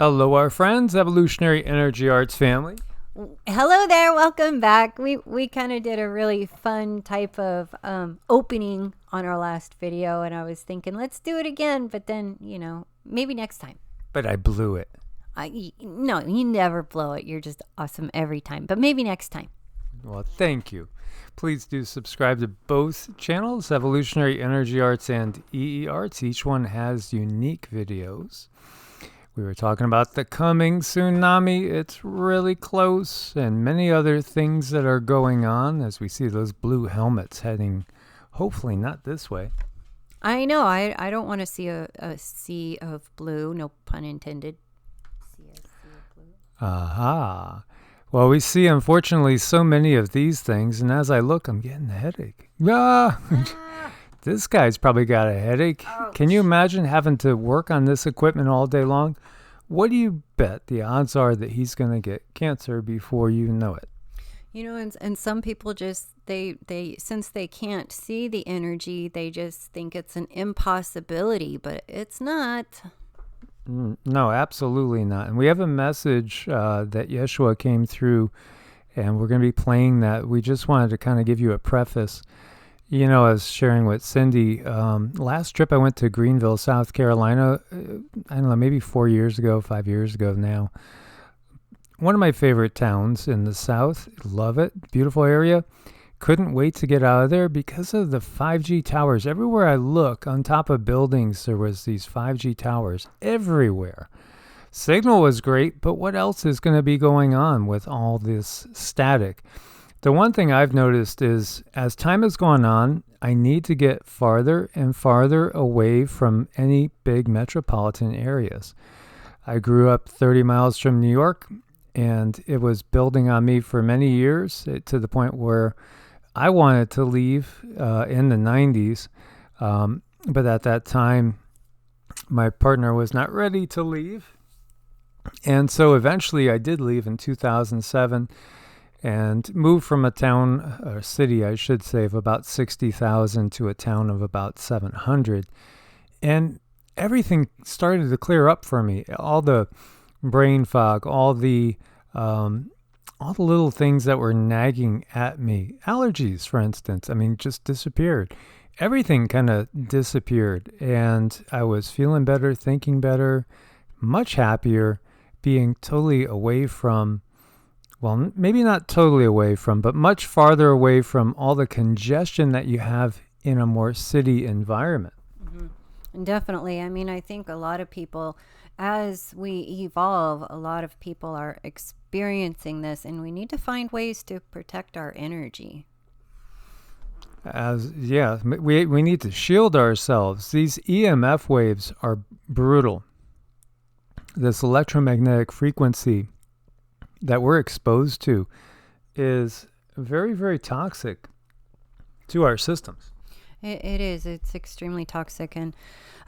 Hello, our friends, Evolutionary Energy Arts family. Hello there, welcome back. We kind of did a really fun type of opening on our last video, and I was thinking let's do it again, but then maybe next time. But I blew it. No, you never blow it. You're just awesome every time, but maybe next time. Well, thank you. Please do subscribe to both channels, Evolutionary Energy Arts and EEARTS. Each one has unique videos. We were talking about the coming tsunami. It's really close, and many other things that are going on as we see those blue helmets heading, hopefully not this way. I know. I don't want to see a sea of blue. No pun intended. See a sea of blue. Aha. Well, we see, unfortunately, so many of these things, and as I look, I'm getting a headache. This guy's probably got a headache. Ouch. Can you imagine having to work on this equipment all day long? What do you bet the odds are that he's going to get cancer before you know it? And some people just, they since they can't see the energy, they just think it's an impossibility, but it's not. No, absolutely not. And we have a message that Yeshua came through, and we're going to be playing that. We just wanted to kind of give you a preface. I was sharing with Cindy, last trip I went to Greenville, South Carolina, I don't know, maybe 5 years ago now. One of my favorite towns in the South. Love it. Beautiful area. Couldn't wait to get out of there because of the 5G towers. Everywhere I look, on top of buildings, there was these 5G towers everywhere. Signal was great, but what else is going to be going on with all this static? The one thing I've noticed is as time has gone on, I need to get farther and farther away from any big metropolitan areas. I grew up 30 miles from New York, and it was building on me for many years to the point where I wanted to leave in the 90s. But at that time, my partner was not ready to leave. And so eventually I did leave in 2007. And moved from a town, or city, I should say, of about 60,000 to a town of about 700. And everything started to clear up for me. All the brain fog, all the little things that were nagging at me, allergies, for instance, just disappeared. Everything kind of disappeared. And I was feeling better, thinking better, much happier, being totally away from, well, maybe not totally away from, but much farther away from all the congestion that you have in a more city environment. Mm-hmm. Definitely. I think a lot of people, as we evolve, a lot of people are experiencing this, and we need to find ways to protect our energy. We need to shield ourselves. These EMF waves are brutal. This electromagnetic frequency that we're exposed to is very, very toxic to our systems. It is. It's extremely toxic. And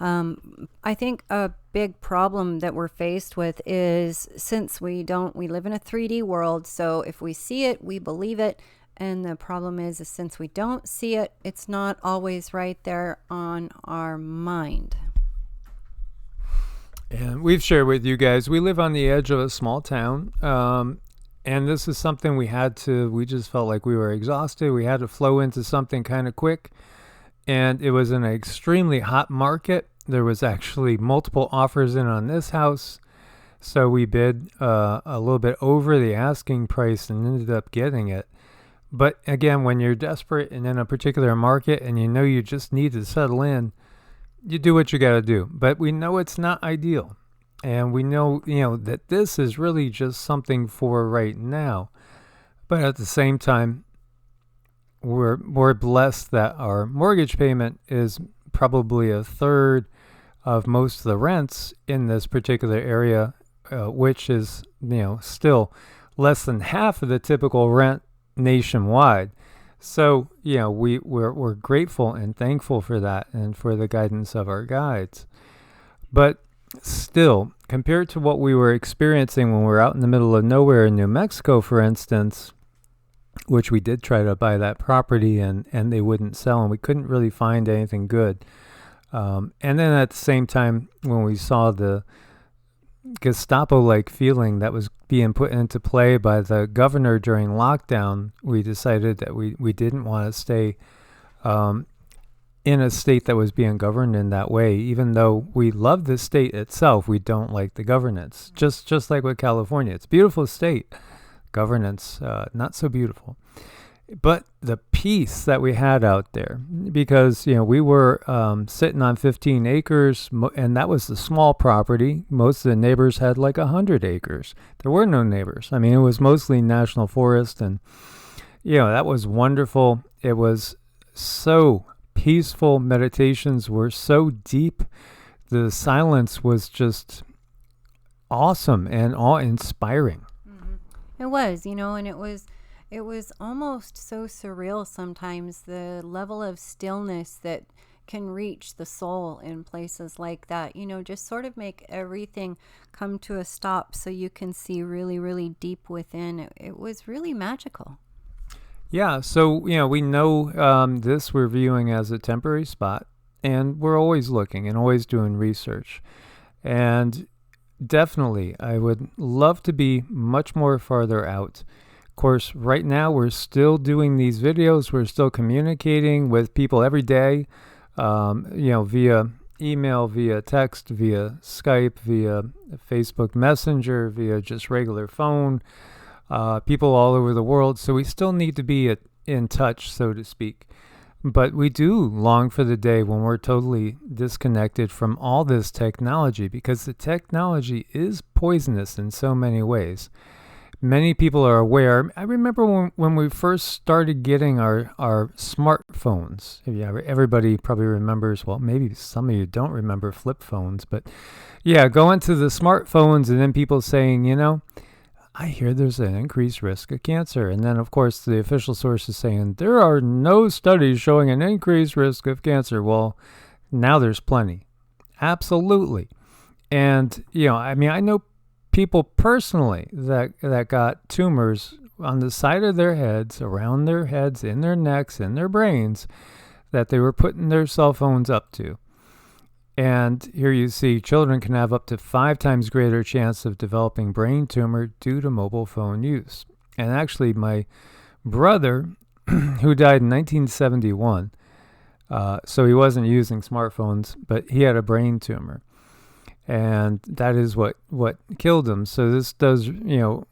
I think a big problem that we're faced with is since we live in a 3D world. So if we see it, we believe it. And the problem is since we don't see it, it's not always right there on our mind. And we've shared with you guys, we live on the edge of a small town. And this is something we just felt like we were exhausted. We had to flow into something kind of quick. And it was an extremely hot market. There was actually multiple offers in on this house. So we bid a little bit over the asking price and ended up getting it. But again, when you're desperate and in a particular market and you just need to settle in, you do what you got to do. But we know it's not ideal. And we know, that this is really just something for right now. But at the same time, we're blessed that our mortgage payment is probably a third of most of the rents in this particular area, which is, still less than half of the typical rent nationwide. So, we're grateful and thankful for that and for the guidance of our guides. But still, compared to what we were experiencing when we were out in the middle of nowhere in New Mexico, for instance, which we did try to buy that property and they wouldn't sell, and we couldn't really find anything good. And then at the same time, when we saw the Gestapo-like feeling that was being put into play by the governor during lockdown, we decided that we didn't want to stay in a state that was being governed in that way. Even though we love the state itself, we don't like the governance. Just like with California, it's a beautiful state. Governance, not so beautiful. But the peace that we had out there, because we were sitting on 15 acres, and that was the small property. Most of the neighbors had like 100 acres. There were no neighbors. I mean, it was mostly national forest, and that was wonderful. It was so peaceful. Meditations were so deep. The silence was just awesome and awe-inspiring. It was, and it was almost so surreal sometimes, the level of stillness that can reach the soul in places like that. Just sort of make everything come to a stop so you can see really, really deep within. It was really magical. Yeah, so, we know this we're viewing as a temporary spot, and we're always looking and always doing research. And definitely, I would love to be much more farther out. Of course, right now we're still doing these videos. We're still communicating with people every day, via email, via text, via Skype, via Facebook Messenger, via just regular phone, people all over the world. So we still need to be in touch, so to speak. But we do long for the day when we're totally disconnected from all this technology, because the technology is poisonous in so many ways. Many people are aware. I remember when we first started getting our smartphones. Yeah, everybody probably remembers, well, maybe some of you don't remember flip phones, but yeah, going to the smartphones and then people saying, I hear there's an increased risk of cancer. And then, of course, the official source is saying there are no studies showing an increased risk of cancer. Well, now there's plenty. Absolutely. And, I know people personally that got tumors on the side of their heads, around their heads, in their necks, in their brains, that they were putting their cell phones up to. And here you see children can have up to 5 times greater chance of developing brain tumor due to mobile phone use. And actually, my brother, who died in 1971, so he wasn't using smartphones, but he had a brain tumor. And that is what killed him. So this does,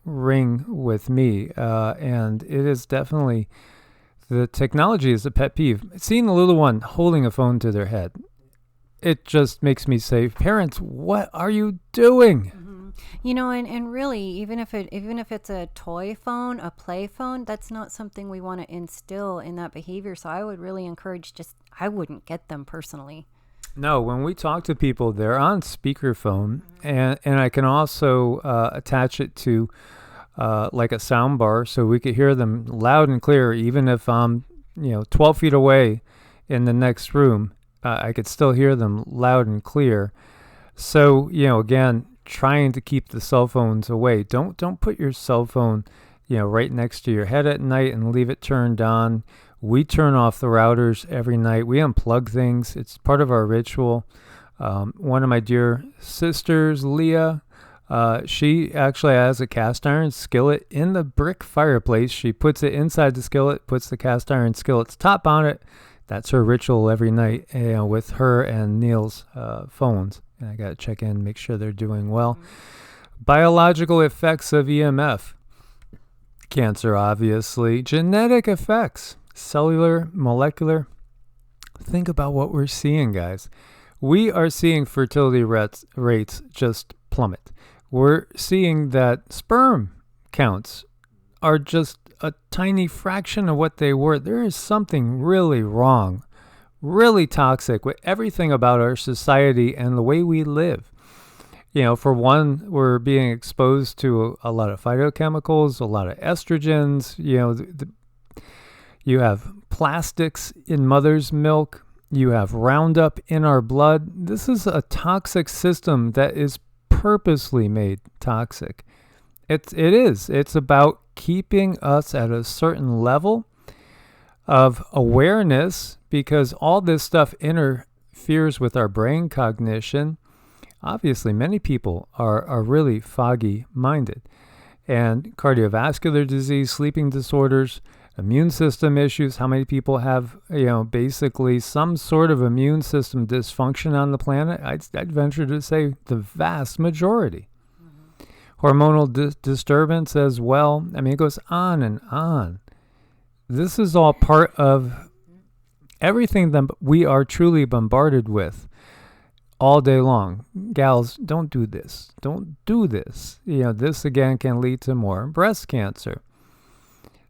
ring with me. And it is definitely, the technology is a pet peeve. Seeing a little one holding a phone to their head, it just makes me say, parents, what are you doing? And really, even if it's a toy phone, a play phone, that's not something we want to instill in that behavior. So I would really encourage, I wouldn't get them personally. No, when we talk to people, they're on speakerphone, and I can also attach it to like a sound bar, so we could hear them loud and clear, even if I'm 12 feet away in the next room. I could still hear them loud and clear. So, again, trying to keep the cell phones away. Don't put your cell phone, right next to your head at night and leave it turned on. We turn off the routers every night. We unplug things. It's part of our ritual. One of my dear sisters, Leah, she actually has a cast iron skillet in the brick fireplace. She puts it inside the skillet, puts the cast iron skillet's top on it. That's her ritual every night, with her and Neil's phones. And I got to check in, make sure they're doing well. Biological effects of EMF. Cancer, obviously. Genetic effects. Cellular, molecular. Think about what we're seeing, guys. We are seeing fertility rates just plummet. We're seeing that sperm counts are just a tiny fraction of what they were. There is something really wrong, really toxic with everything about our society and the way we live. For one, we're being exposed to a lot of phytochemicals, a lot of estrogens. You have plastics in mother's milk. You have Roundup in our blood. This is a toxic system that is purposely made toxic. It is. It's about keeping us at a certain level of awareness, because all this stuff interferes with our brain cognition. obviously many people are really foggy minded. And cardiovascular disease, sleeping disorders, immune system issues. How many people have, basically some sort of immune system dysfunction on the planet? I'd venture to say the vast majority. Hormonal disturbance as well. I mean, it goes on and on. This is all part of everything that we are truly bombarded with all day long. Gals, don't do this. Don't do this. This again can lead to more breast cancer.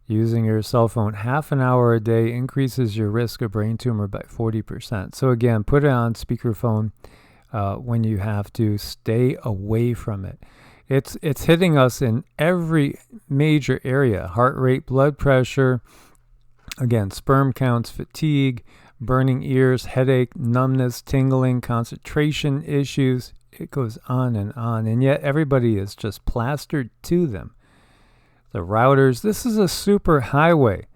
Using your cell phone half an hour a day increases your risk of brain tumor by 40%. So again, put it on speakerphone when you have to. Stay away from it. It's hitting us in every major area: heart rate, blood pressure, again, sperm counts, fatigue, burning ears, headache, numbness, tingling, concentration issues. It goes on, and yet everybody is just plastered to them. The routers, this is a super highway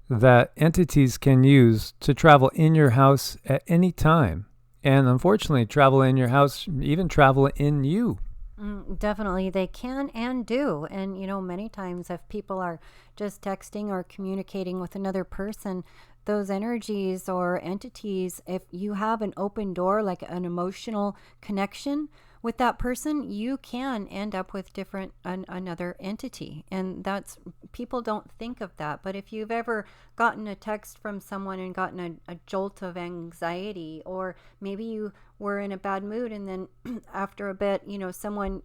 that entities can use to travel in your house at any time. And unfortunately, travel in your house, even travel in you. Definitely, they can and do. And, many times if people are just texting or communicating with another person, those energies or entities, if you have an open door, like an emotional connection with that person, you can end up with another entity. And that's, people don't think of that. But if you've ever gotten a text from someone and gotten a jolt of anxiety, or maybe you were in a bad mood and then after a bit, someone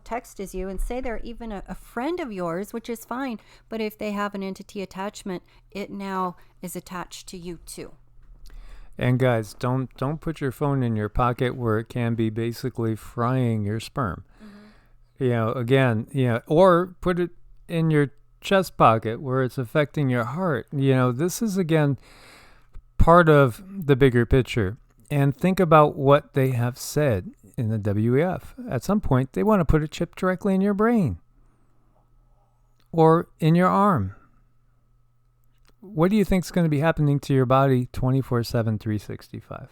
texts you, and say they're even a friend of yours, which is fine. But if they have an entity attachment, it now is attached to you too. And guys, don't put your phone in your pocket where it can be basically frying your sperm. Or put it in your chest pocket where it's affecting your heart. This is again part of the bigger picture. And think about what they have said in the WEF. At some point, they want to put a chip directly in your brain or in your arm. What do you think is going to be happening to your body 24/7, 365?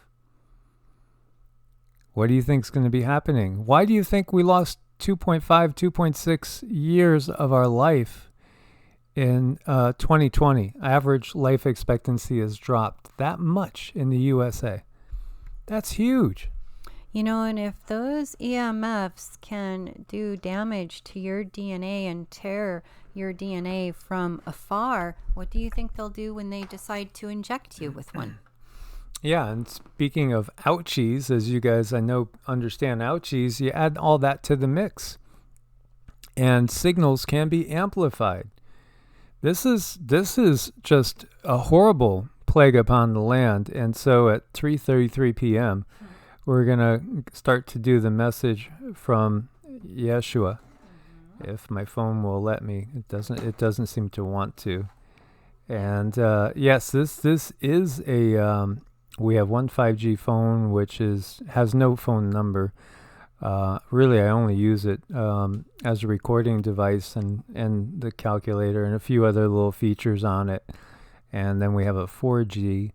What do you think is going to be happening? Why do you think we lost 2.5, 2.6 years of our life in 2020? Average life expectancy has dropped that much in the USA. That's huge. And if those EMFs can do damage to your DNA and tear your DNA from afar, what do you think they'll do when they decide to inject you with one? Yeah, and speaking of ouchies, as you guys I know understand ouchies, you add all that to the mix, and signals can be amplified. This is just a horrible plague upon the land. And so at 3:33 p.m., we're going to start to do the message from Yeshua. If my phone will let me. It doesn't seem to want to. And yes, this is a we have one 5G phone which has no phone number. Really, I only use it as a recording device and the calculator and a few other little features on it. And then we have a 4G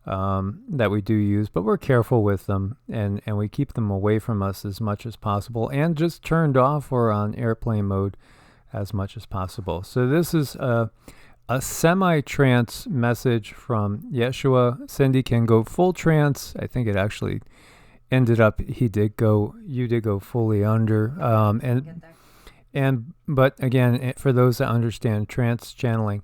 that we do use, but we're careful with them, and we keep them away from us as much as possible, and just turned off or on airplane mode as much as possible. So this is a semi-trance message from Yeshua. Cindy can go full trance. I think it actually ended up you did go fully under. But again, for those that understand trance channeling,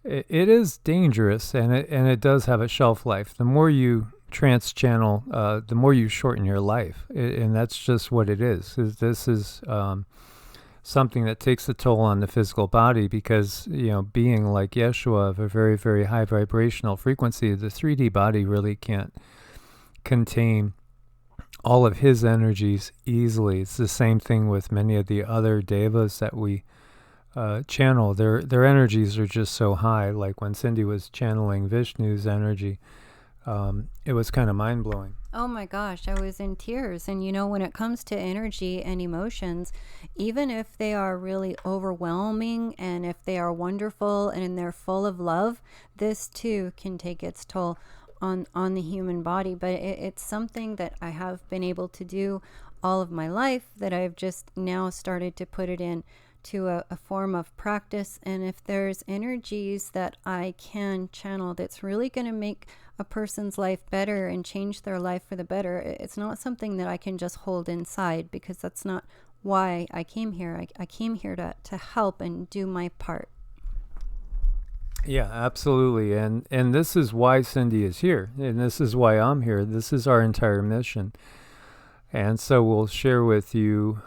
it is dangerous, and it does have a shelf life. The more you trance channel, the more you shorten your life, and that's just what it is. This is something that takes a toll on the physical body, because being like Yeshua of a very, very high vibrational frequency, the 3D body really can't contain all of his energies easily. It's the same thing with many of the other devas that we channel. Their energies are just so high. Like when Cindy was channeling Vishnu's energy, it was kind of mind-blowing. Oh my gosh, I was in tears. And when it comes to energy and emotions, even if they are really overwhelming and if they are wonderful and they're full of love, this too can take its toll on the human body. But it's something that I have been able to do all of my life, that I've just now started to put it in to a form of practice. And if there's energies that I can channel that's really going to make a person's life better and change their life for the better, it's not something that I can just hold inside, because that's not why I came here. I came here to help and do my part. Yeah, absolutely. And this is why Cindy is here, and this is why I'm here. This is our entire mission. And so we'll share with you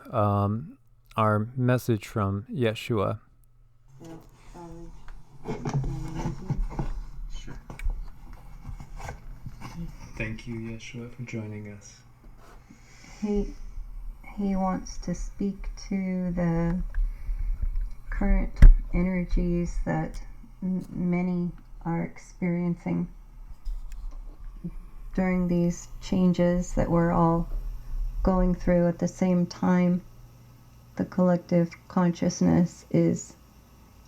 our message from Yeshua. Sure. Thank you, Yeshua, for joining us. He wants to speak to the current energies that many are experiencing during these changes that we're all going through at the same time. The collective consciousness is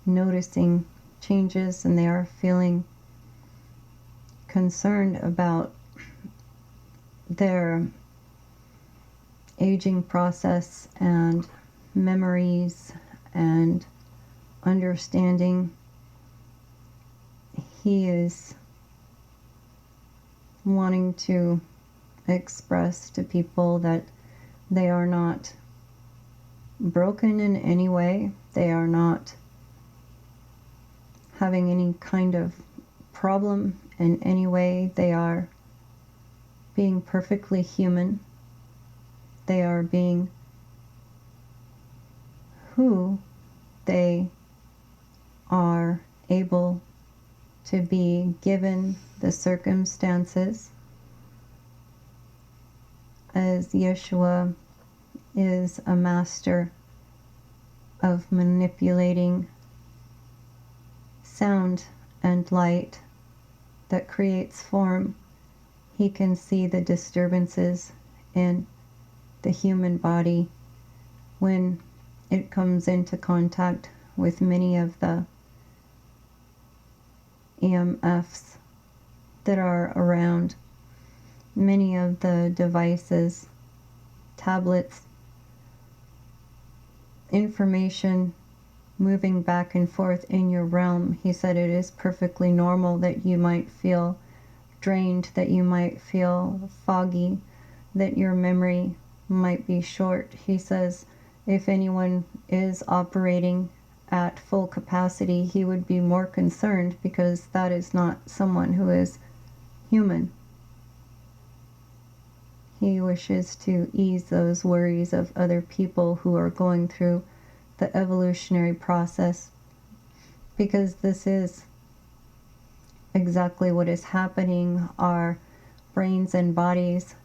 noticing changes, and they are feeling concerned about their aging process and memories and understanding. He is wanting to express to people that they are not broken in any way. They are not having any kind of problem in any way. They are being perfectly human. They are being who they are able to be, given the circumstances. As Yeshua is a master of manipulating sound and light that creates form, he can see the disturbances in the human body when it comes into contact with many of the EMFs that are around. Many of the devices, tablets, information moving back and forth in your realm. He said it is perfectly normal that you might feel drained, that you might feel foggy, that your memory might be short. He says if anyone is operating at full capacity, he would be more concerned, because that is not someone who is human. He wishes to ease those worries of other people who are going through the evolutionary process, because this is exactly what is happening. Our brains and bodies,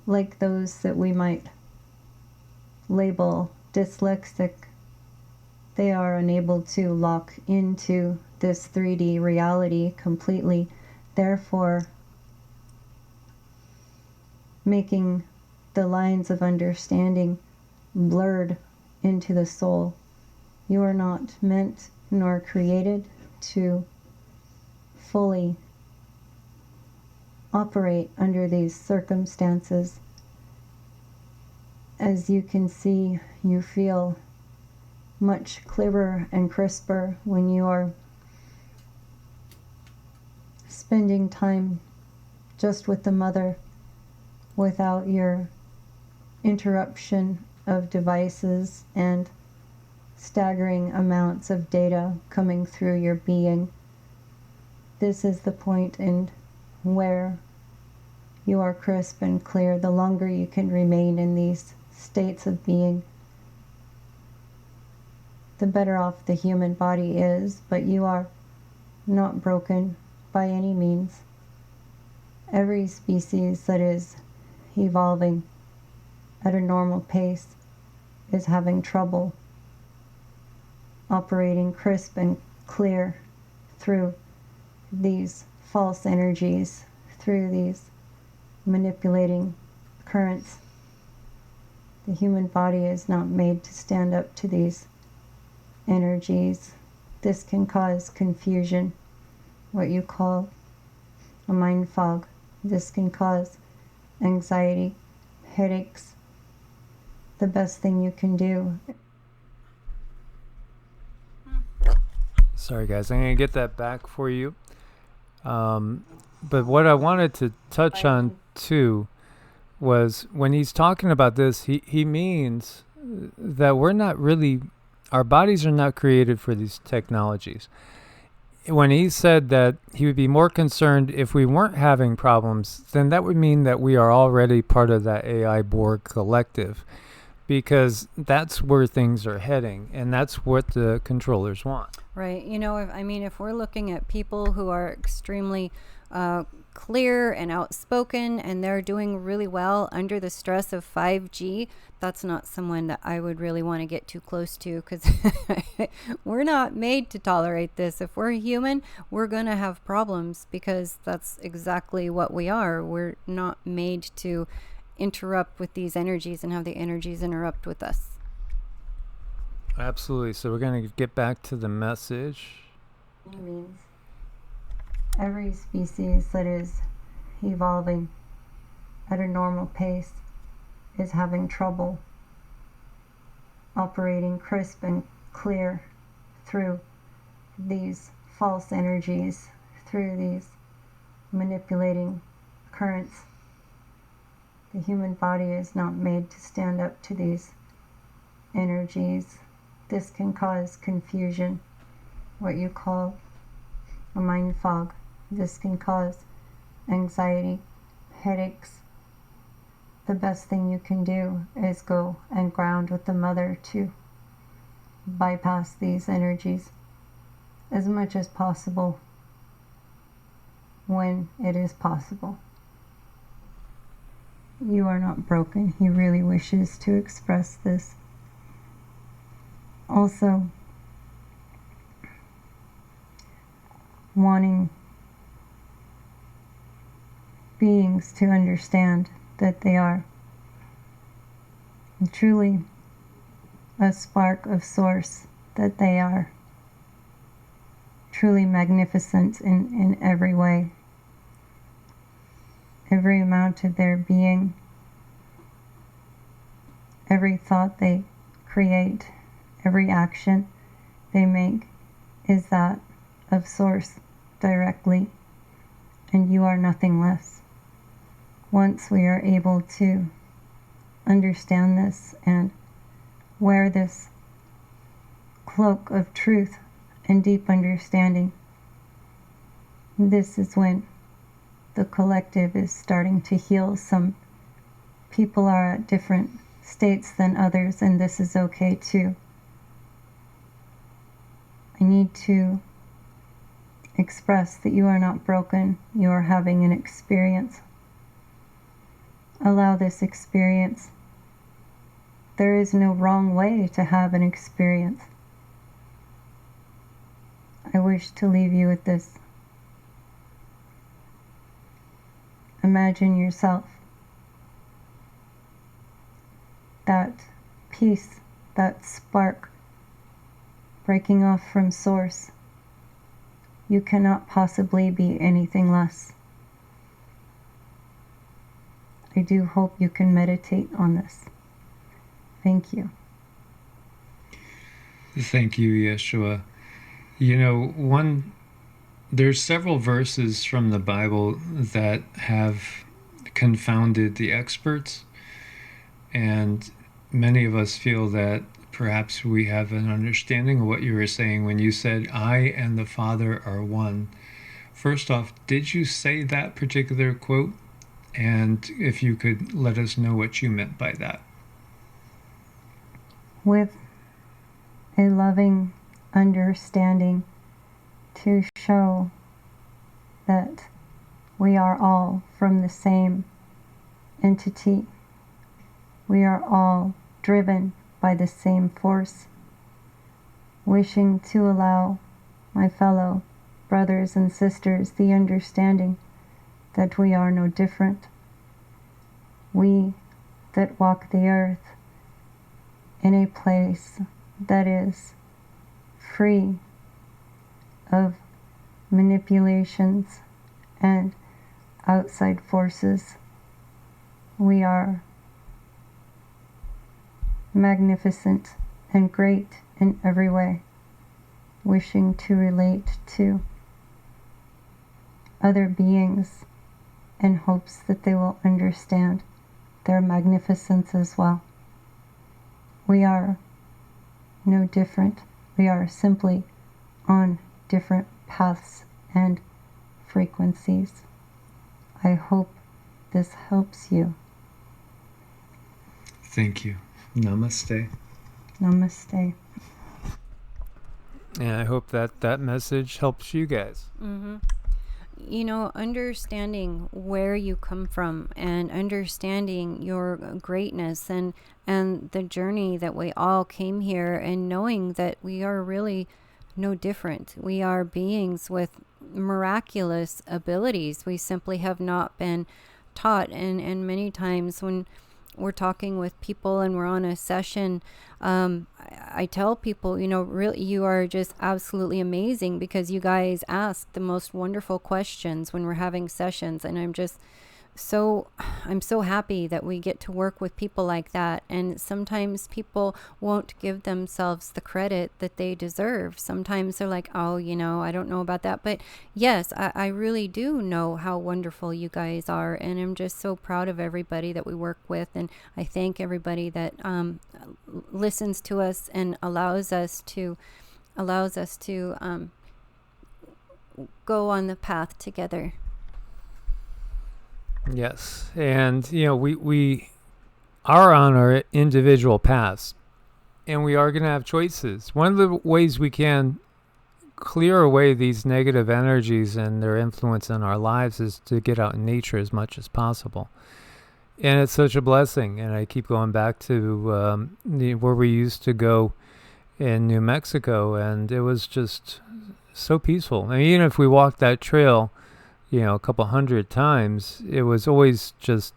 like those that we might label dyslexic, they are unable to lock into this 3D reality completely, therefore making the lines of understanding blurred into the soul. You are not meant nor created to fully operate under these circumstances. As you can see, you feel much clearer and crisper when you are spending time just with the mother, without your interruption of devices and staggering amounts of data coming through your being. This is the point in where you are crisp and clear. The longer you can remain in these states of being, the better off the human body is, but you are not broken by any means. Every species that is evolving at a normal pace is having trouble operating crisp and clear through these false energies, through these manipulating currents. The human body is not made to stand up to these energies. This can cause confusion, what you call a mind fog. This can cause anxiety, headaches, the best thing you can do. Sorry, guys. I'm going to get that back for you. But what I wanted to touch on, too, was when he's talking about this, he means that we're not really, our bodies are not created for these technologies. When he said that he would be more concerned if we weren't having problems, then that would mean that we are already part of that Ai-Borg collective, because that's where things are heading, and that's what the controllers want. Right. You know, if we're looking at people who are extremely clear and outspoken, and they're doing really well under the stress of 5G, that's not someone that I would really want to get too close to, because we're not made to tolerate this. If we're human, we're going to have problems, because that's exactly what we are. We're not made to interrupt with these energies and have the energies interrupt with us. Absolutely. So we're going to get back to the message. It means every species that is evolving at a normal pace is having trouble operating crisp and clear through these false energies, through these manipulating currents. The human body is not made to stand up to these energies. This can cause confusion, what you call a mind fog. This can cause anxiety, headaches. The best thing you can do is go and ground with the mother to bypass these energies as much as possible when it is possible. You are not broken. He really wishes to express this. Also, wanting beings to understand that they are truly a spark of source, that they are truly magnificent in every way. Every amount of their being, every thought they create, every action they make is that of source directly, and you are nothing less. Once we are able to understand this and wear this cloak of truth and deep understanding, this is when the collective is starting to heal. Some people are at different states than others, and this is okay too. I need to express that you are not broken. You are having an experience. Allow this experience. There is no wrong way to have an experience. I wish to leave you with this. Imagine yourself, that peace, that spark, breaking off from source. You cannot possibly be anything less. I do hope you can meditate on this. Thank you. Thank you, Yeshua. You know, there's several verses from the Bible that have confounded the experts, and many of us feel that perhaps we have an understanding of what you were saying when you said, I and the Father are one. First off, did you say that particular quote? And if you could let us know what you meant by that. With a loving understanding to show that we are all from the same entity. We are all driven by the same force, wishing to allow my fellow brothers and sisters the understanding that we are no different. We that walk the earth in a place that is free of manipulations and outside forces. We are magnificent and great in every way, wishing to relate to other beings in hopes that they will understand their magnificence as well. We are no different. We are simply on different paths and frequencies. I hope this helps you. Thank you. Namaste. Namaste. And I hope that message helps you guys. Mm-hmm. You know, understanding where you come from and understanding your greatness and the journey that we all came here, and knowing that we are really no different. We are beings with miraculous abilities. We simply have not been taught. And many times when we're talking with people and we're on a session, I tell people, you know, really, you are just absolutely amazing, because you guys ask the most wonderful questions when we're having sessions. And I'm so happy that we get to work with people like that. And sometimes people won't give themselves the credit that they deserve. Sometimes they're like, oh, you know, I don't know about that. But yes, I really do know how wonderful you guys are. And I'm just so proud of everybody that we work with. And I thank everybody that listens to us and allows us to go on the path together. Yes. And, you know, we are on our individual paths, and we are going to have choices. One of the ways we can clear away these negative energies and their influence in our lives is to get out in nature as much as possible. And it's such a blessing. And I keep going back to where we used to go in New Mexico, and it was just so peaceful. I mean, even if we walked that trail, you know, a couple hundred times, it was always just,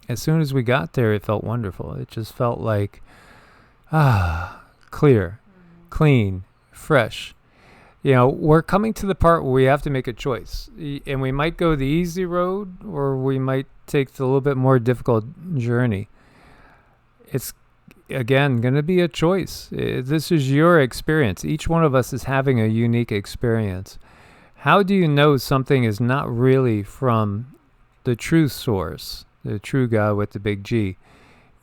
as soon as we got there, it felt wonderful. It just felt like, clear, clean, fresh. You know, we're coming to the part where we have to make a choice. And we might go the easy road, or we might take the little bit more difficult journey. It's, again, going to be a choice. This is your experience. Each one of us is having a unique experience. How do you know something is not really from the true source, the true God with the big G?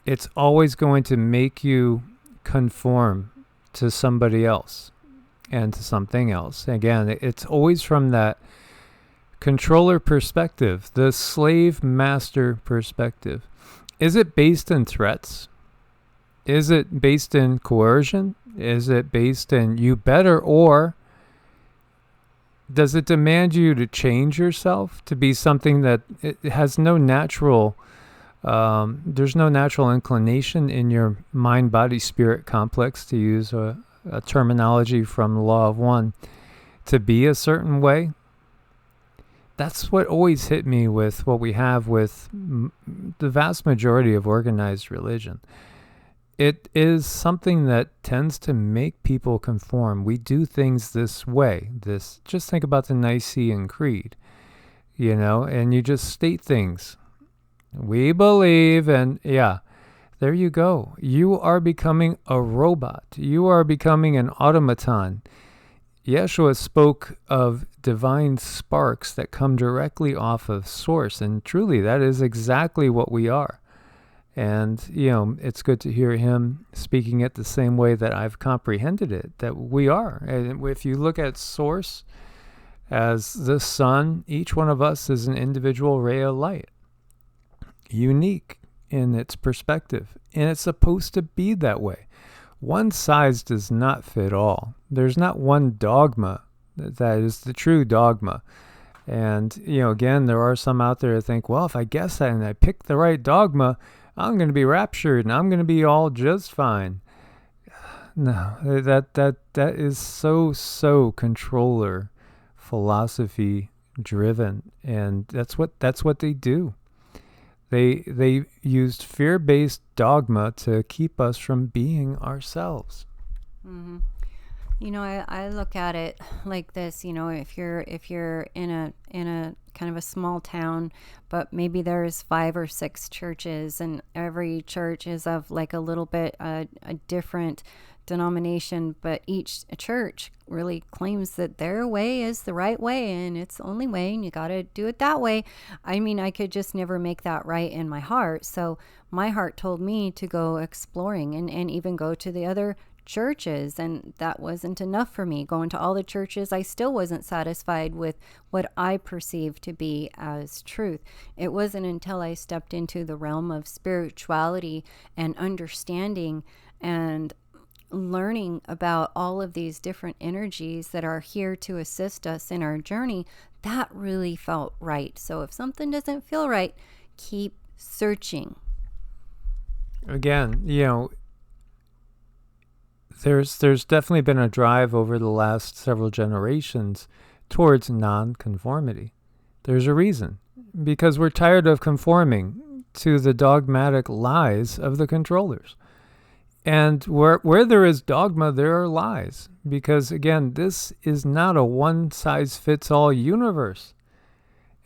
It's always going to make you conform to somebody else and to something else. Again, it's always from that controller perspective, the slave master perspective. Is it based in threats? Is it based in coercion? Is it based in you better, or does it demand you to change yourself to be something that it has no natural, there's no natural inclination in your mind, body, spirit complex, to use a terminology from the Law of One, to be a certain way? That's what always hit me with what we have with the vast majority of organized religion. It is something that tends to make people conform. We do things this way. Just think about the Nicene Creed, you know, and you just state things. We believe, and yeah, there you go. You are becoming a robot. You are becoming an automaton. Yeshua spoke of divine sparks that come directly off of source, and truly that is exactly what we are. And, you know, it's good to hear him speaking it the same way that I've comprehended it, that we are. And if you look at source as the sun, each one of us is an individual ray of light, unique in its perspective. And it's supposed to be that way. One size does not fit all. There's not one dogma that is the true dogma. And, you know, again, there are some out there that think, well, if I guess that and I pick the right dogma, I'm going to be raptured and I'm going to be all just fine. No, that is so controller philosophy driven, and that's what they do. They used fear-based dogma to keep us from being ourselves. Mm-hmm. I look at it like this. If you're in a kind of a small town, but maybe there's 5 or 6 churches, and every church is of like a little bit a different denomination, but each church really claims that their way is the right way and it's the only way, and you got to do it that way. I mean, I could just never make that right in my heart. So my heart told me to go exploring and even go to the other churches, and that wasn't enough for me. Going to all the churches, I still wasn't satisfied with what I perceived to be as truth. It wasn't until I stepped into the realm of spirituality and understanding and learning about all of these different energies that are here to assist us in our journey, that really felt right. So if something doesn't feel right, keep searching. Again, there's definitely been a drive over the last several generations towards non-conformity. There's a reason. Because we're tired of conforming to the dogmatic lies of the controllers. And where there is dogma, there are lies. Because, again, this is not a one-size-fits-all universe.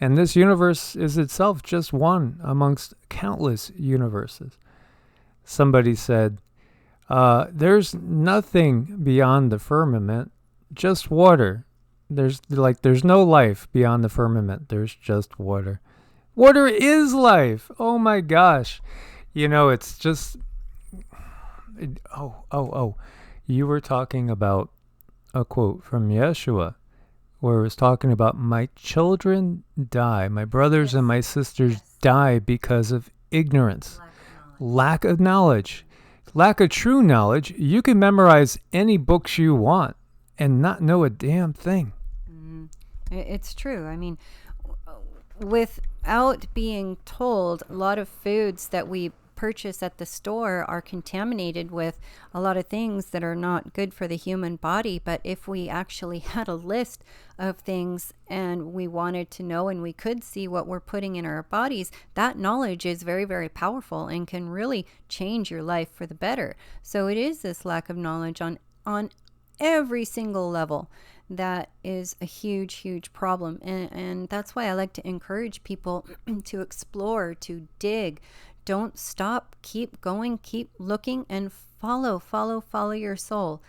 And this universe is itself just one amongst countless universes. Somebody said, there's nothing beyond the firmament, just water. There's no life beyond the firmament. There's just water. Water is life. Oh my gosh. It's just... Oh. You were talking about a quote from Yeshua where it was talking about my children die. My brothers and my sisters die because of ignorance, lack of knowledge, lack of true knowledge. You can memorize any books you want and not know a damn thing. It's true. I mean, without being told, a lot of foods that we purchase at the store are contaminated with a lot of things that are not good for the human body. But if we actually had a list of things and we wanted to know and we could see what we're putting in our bodies, that knowledge is very, very powerful and can really change your life for the better. So it is this lack of knowledge on every single level that is a huge, huge problem. And that's why I like to encourage people to explore, to dig. Don't stop. Keep going. Keep looking and follow your soul.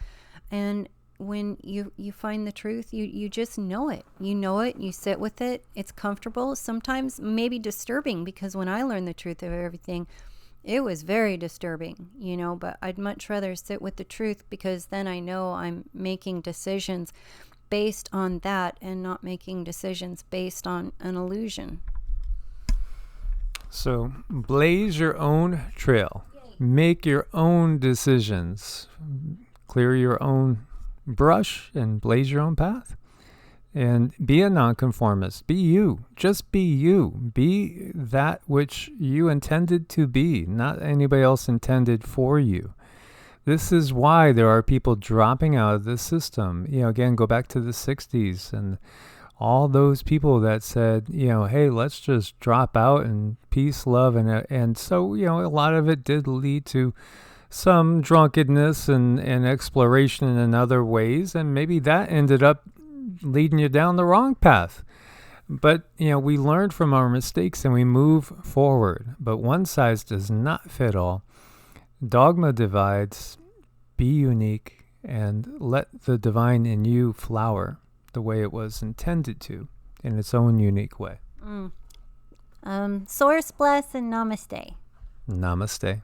And when you find the truth, you just know it. You know it. You sit with it. It's comfortable. Sometimes maybe disturbing, because when I learned the truth of everything, it was very disturbing, but I'd much rather sit with the truth, because then I know I'm making decisions based on that and not making decisions based on an illusion. So blaze your own trail, make your own decisions, clear your own brush and blaze your own path, and be a nonconformist. Be you, just be you, be that which you intended to be, not anybody else intended for you. This is why there are people dropping out of the system. Again, go back to the 60s and all those people that said, hey, let's just drop out and peace, love. And so, a lot of it did lead to some drunkenness and exploration in other ways. And maybe that ended up leading you down the wrong path. But, we learned from our mistakes and we move forward. But one size does not fit all. Dogma divides. Be unique and let the divine in you flower the way it was intended to, in its own unique way. Source bless and namaste. Namaste.